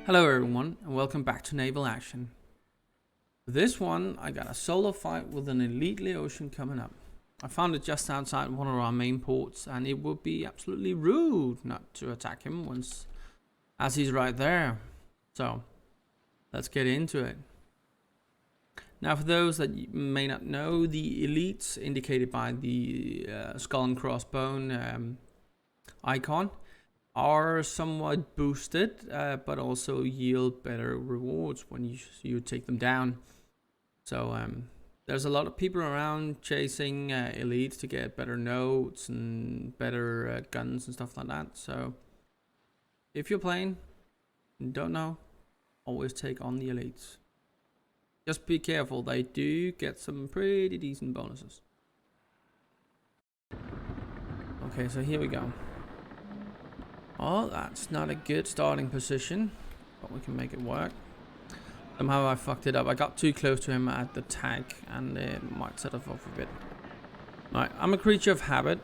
Hello everyone and welcome back to Naval Action. For this one I got a solo fight with an elite Laotian coming up. I found it just outside one of our main ports and it would be absolutely rude not to attack him as he's right there. So let's get into it. Now for those that may not know, the elites indicated by the skull and crossbone icon are somewhat boosted, but also yield better rewards when you take them down. So there's a lot of people around chasing elites to get better notes and better guns and stuff like that. So if you're playing and don't know, always take on the elites. Just be careful, they do get some pretty decent bonuses. Okay, so here we go. Oh, that's not a good starting position, but we can make it work. Somehow I fucked it up. I got too close to him at the tag and it might set us off a bit. Right, I'm a creature of habit,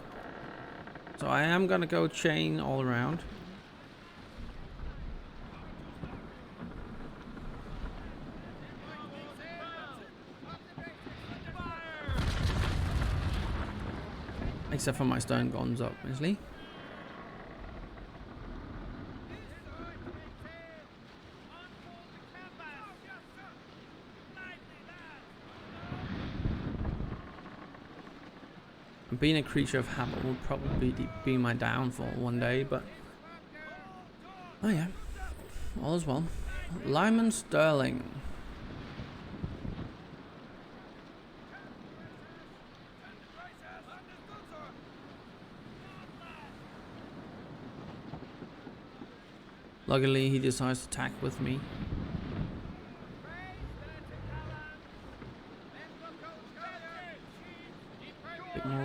so I am gonna go chain all around. Except for my stone guns, obviously. Being a creature of habit will probably be my downfall one day, but oh yeah, all is well. Lyman Sterling. Luckily, he decides to attack with me.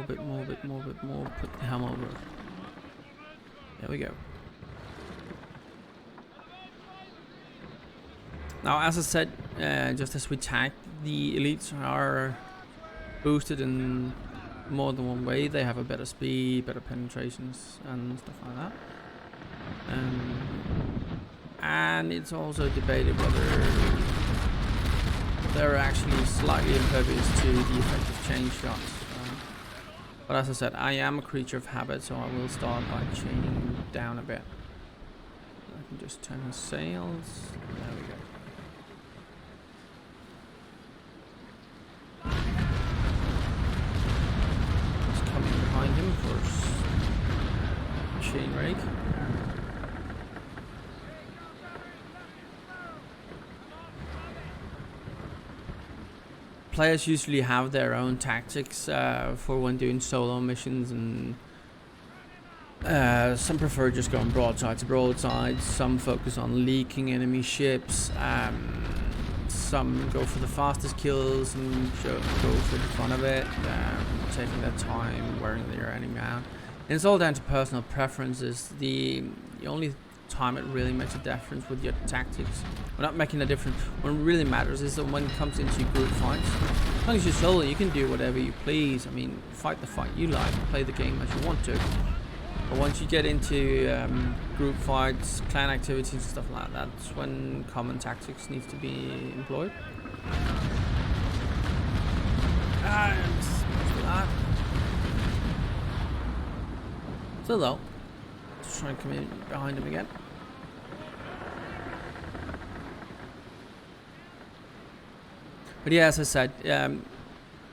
Bit more. Put the helm over. There we go. Now, as I said, just as we tagged, the elites are boosted in more than one way. They have a better speed, better penetrations, and stuff like that. And it's also debated whether they're actually slightly impervious to the effect of chain shots. But as I said, I am a creature of habit, so I will start by chaining down a bit. I can just turn the sails. There we go. Just coming behind him for chain rake. Players usually have their own tactics for when doing solo missions, and some prefer just going broadside to broadside, some focus on leaking enemy ships, some go for the fastest kills and go for the fun of it, taking their time, wearing their enemy out. And it's all down to personal preferences. The only time it really makes a difference with your tactics, we're not making a difference. What really matters is that when it comes into group fights, as long as you're solo, you can do whatever you please. I mean, fight the fight you like, play the game as you want to. But once you get into group fights, clan activities and stuff like that, that's when common tactics needs to be employed. And that. So though, just try and come in behind him again. But yeah, as I said,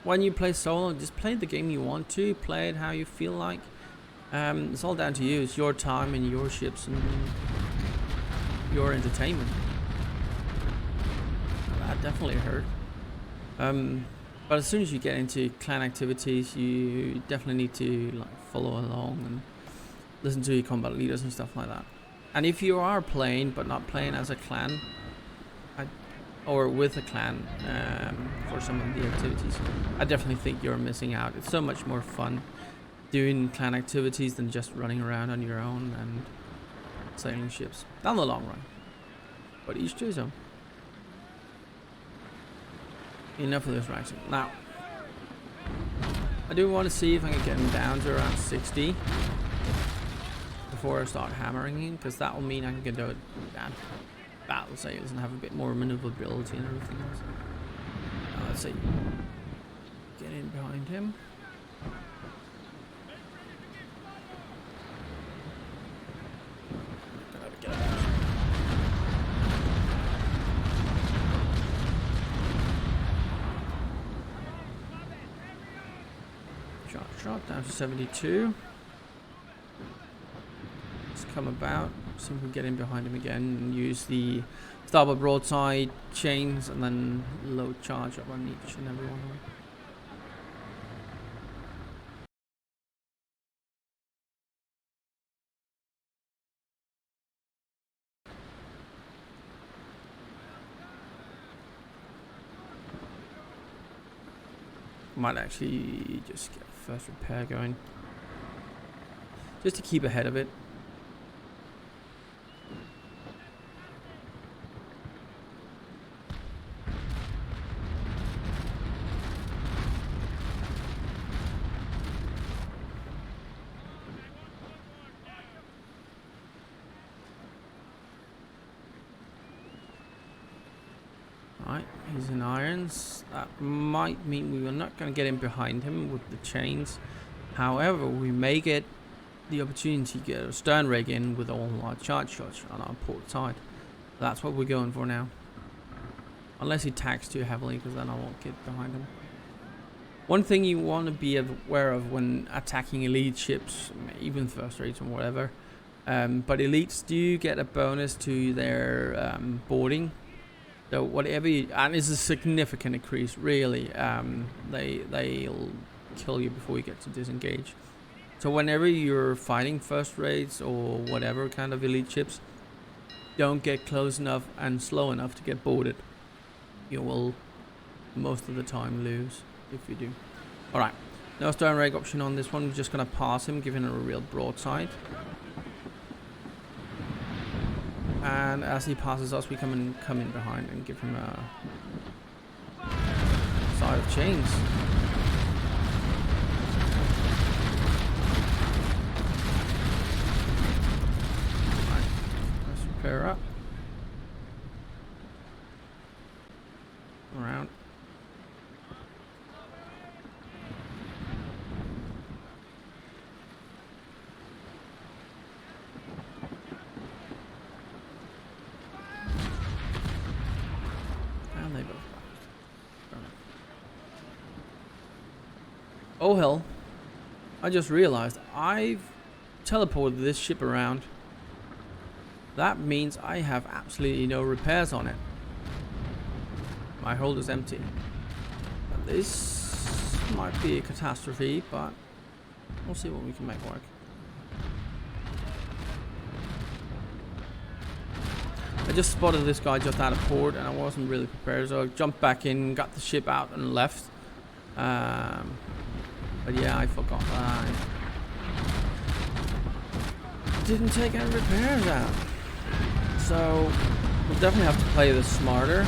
when you play solo, just play the game you want to, play it how you feel like. It's all down to you. It's your time and your ships and your entertainment. That definitely hurt. But as soon as you get into clan activities, you definitely need to follow along and listen to your combat leaders and stuff like that. And if you are playing but not playing as a clan or with a clan for some of the activities, I definitely think you're missing out. It's so much more fun doing clan activities than just running around on your own and sailing ships down the long run. But each to his own. Enough of this racing. Now, I do want to see if I can get him down to around 60 before I start hammering him, because that will mean I can do it down. battle sails and have a bit more maneuverability and everything else. Let's see. Get in behind him. Shot down to 72. Let's come about, see if we can get in behind him again and use the starboard broadside chains and then load charge up on each and every one of them. Might actually just get a first repair going, just to keep ahead of it. Right, he's in irons. That might mean we are not going to get in behind him with the chains. However, we may get the opportunity to get a stern rig in with all our charge shots on our port side. That's what we're going for now. Unless he tacks too heavily, because then I won't get behind him. One thing you want to be aware of when attacking elite ships, even first rates or whatever, but elites do get a bonus to their boarding. So whatever you, and it's a significant increase, really. They'll kill you before you get to disengage. So whenever you're fighting first rates or whatever kind of elite ships, don't get close enough and slow enough to get boarded. You will most of the time lose if you do. Alright, no stern rig option on this one. We're just going to pass him, giving him a real broadside. And as he passes us, we come in behind and give him a side of chains. Right, let's repair up. Around. Oh hell, I just realized I've teleported this ship around. That means I have absolutely no repairs on it. My hold is empty. This might be a catastrophe, but we'll see what we can make work. I just spotted this guy just out of port and I wasn't really prepared, so I jumped back in, got the ship out and left. But yeah, I forgot that I didn't take any repairs out. So we'll definitely have to play this smarter.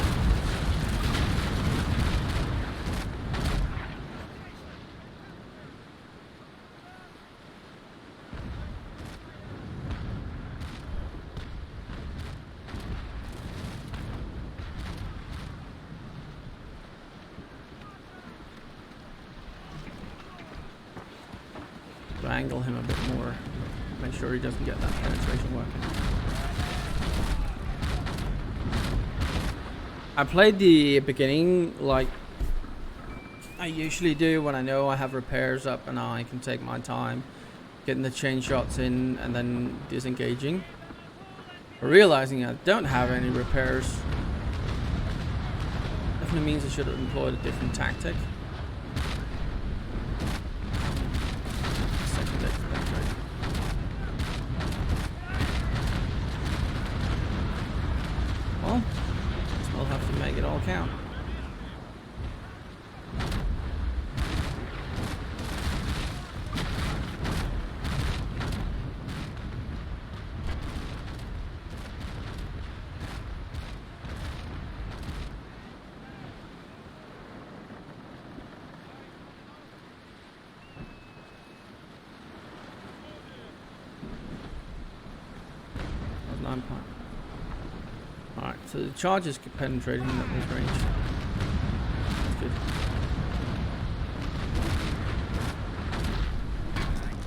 Angle him a bit more, make sure he doesn't get that penetration working. I played the beginning like I usually do when I know I have repairs up and I can take my time getting the chain shots in and then disengaging. But realizing I don't have any repairs definitely means I should have employed a different tactic. Well, we'll have to make it all count. That was 9 point. Alright. So the charge is penetrating at this range. That's good.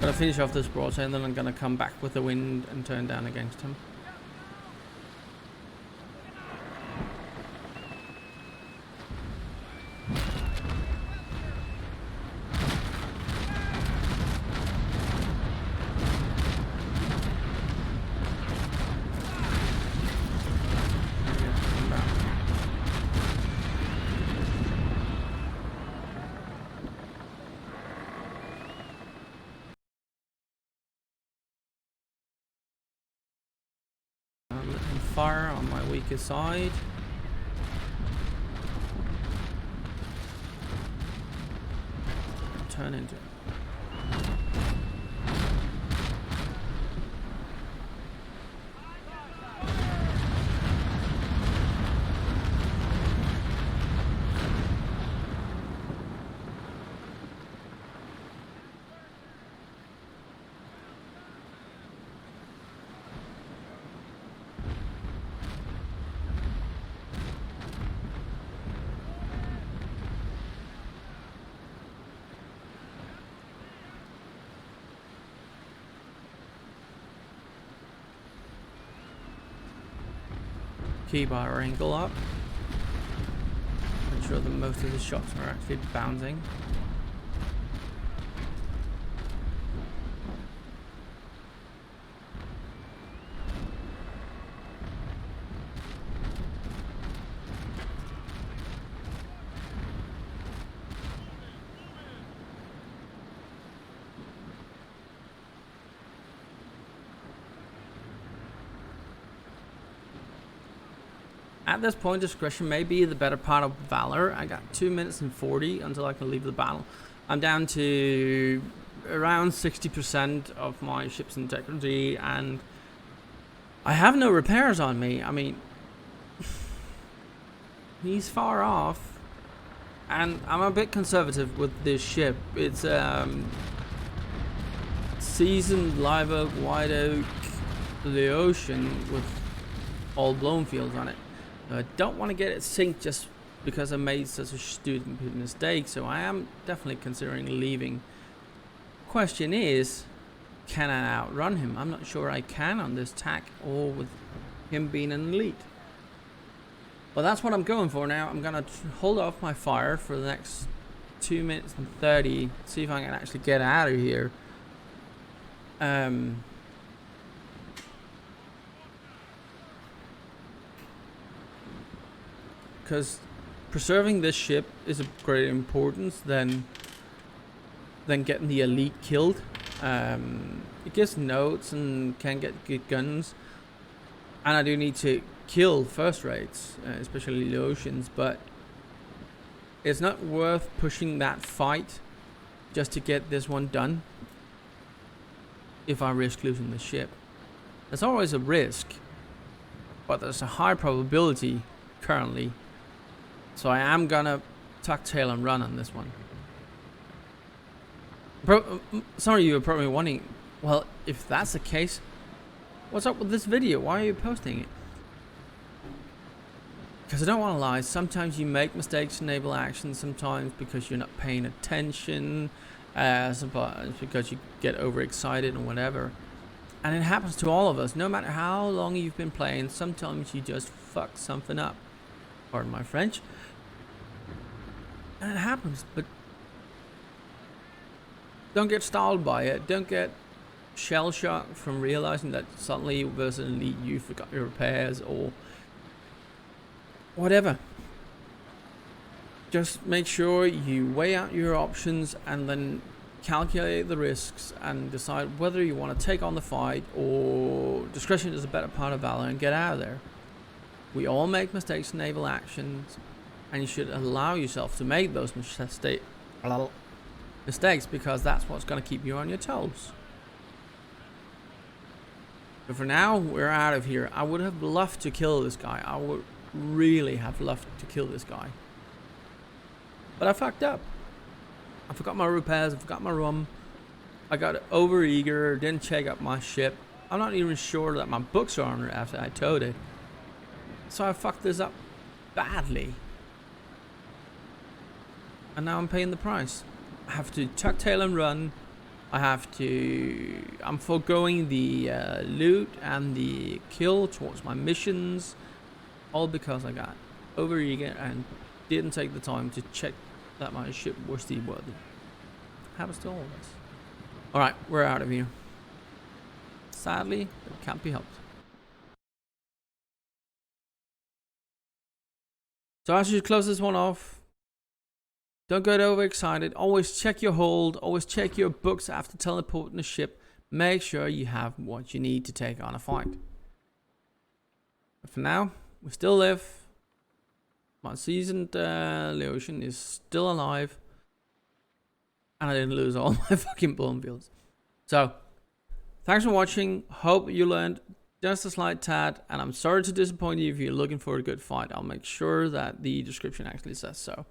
Gotta finish off this broadside, and then I'm gonna come back with the wind and turn down against him. Fire on my weakest side. Turn into it. Keep our angle up. Make sure that most of the shots are actually bouncing. At this point, discretion may be the better part of valor. I got 2 minutes and 40 until I can leave the battle. I'm down to around 60% of my ship's integrity, and I have no repairs on me. I mean, he's far off, and I'm a bit conservative with this ship. It's seasoned live oak, white oak, the ocean with all blown fields on it. I don't want to get it sink just because I made such a stupid mistake, so I am definitely considering leaving. Question is, can I outrun him? I'm not sure I can on this tack or with him being an elite. Well, that's what I'm going for now. I'm going to hold off my fire for the next 2 minutes and 30, see if I can actually get out of here. Because preserving this ship is of greater importance than getting the elite killed. It gets notes and can get good guns, and I do need to kill first rates, especially the oceans, but it's not worth pushing that fight just to get this one done if I risk losing the ship. There's always a risk, but there's a high probability currently. So I am gonna tuck tail and run on this one. Some of you are probably wondering, well, if that's the case, what's up with this video? Why are you posting it? Because I don't want to lie, sometimes you make mistakes in naval action, sometimes because you're not paying attention, sometimes because you get overexcited and whatever. And it happens to all of us, no matter how long you've been playing, sometimes you just fuck something up. Pardon my French. And it happens, but don't get stalled by it. Don't get shell shocked from realizing that suddenly versus an elite you forgot your repairs or whatever. Just make sure you weigh out your options and then calculate the risks and decide whether you want to take on the fight or discretion is a better part of valor and get out of there. We all make mistakes in naval actions, and you should allow yourself to make those mistakes because that's what's going to keep you on your toes. But for now, we're out of here. I would have loved to kill this guy. I would really have loved to kill this guy. But I fucked up. I forgot my repairs, I forgot my rum. I got over eager, didn't check up my ship. I'm not even sure that my books are on it after I towed it. So I fucked this up badly. And now I'm paying the price. I have to tuck tail and run. I'm foregoing the loot and the kill towards my missions. All because I got overeager and didn't take the time to check that my ship was seaworthy. Happens to all of us. Alright, we're out of here. Sadly, it can't be helped. So I should close this one off. Don't get overexcited. Always check your hold. Always check your books after teleporting the ship. Make sure you have what you need to take on a fight. But for now, we still live. My seasoned Leotian is still alive. And I didn't lose all my fucking bone fields. So, thanks for watching. Hope you learned just a slight tad. And I'm sorry to disappoint you if you're looking for a good fight. I'll make sure that the description actually says so.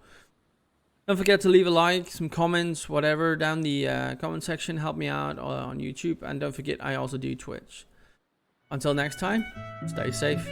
Don't forget to leave a like, some comments, whatever, down the comment section. Help me out on YouTube. And don't forget, I also do Twitch. Until next time, stay safe.